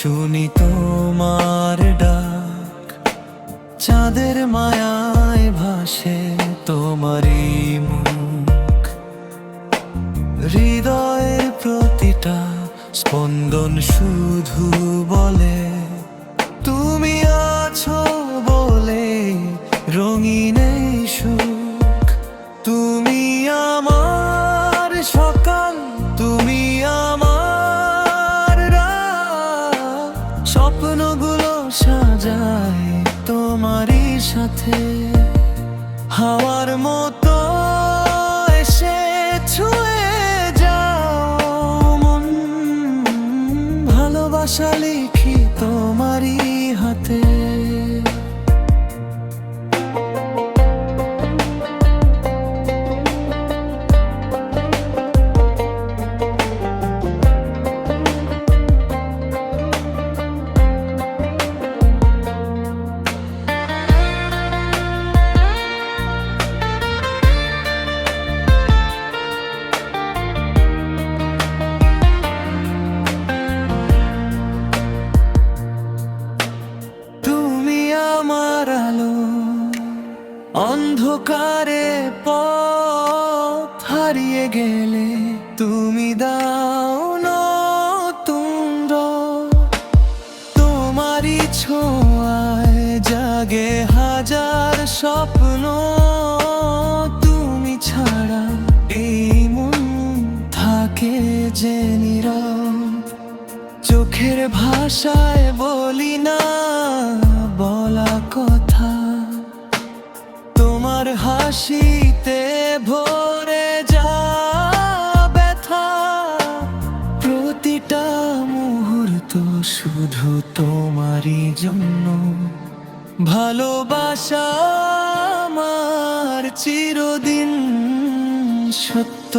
শুনি তোমার ডাক, চাঁদের মায়ায় ভাসে তোমারই মুখ। হৃদয়ের প্রতিটা স্পন্দন শুধু বলে তুমি আছো বলে রঙিন এই সুখ। তুমি আমার সকাল, তুমি আমার রাত, স্বপ্নগুলো সাজায় তোমারই সাথে। হাওয়ার মতো এসে ছুঁয়ে যাও মন, ভালোবাসা লিখি তোমারই হাতে। অন্ধকারে পথ হারিয়ে গেলে তুমি দাও নতুন রং। তোমারই ছোঁয়ায় জাগে হাজার স্বপ্ন, তুমি ছাড়া এই মন থাকে যে নীরব। চোখের ভাষায় বলি না বলা কথা, তোমার হাসিতে ভরে যা ব্যথা। প্রতিটা মুহূর্ত শুধু তোমারই জন্য, ভালোবাসা আমার চিরদিন সত্য।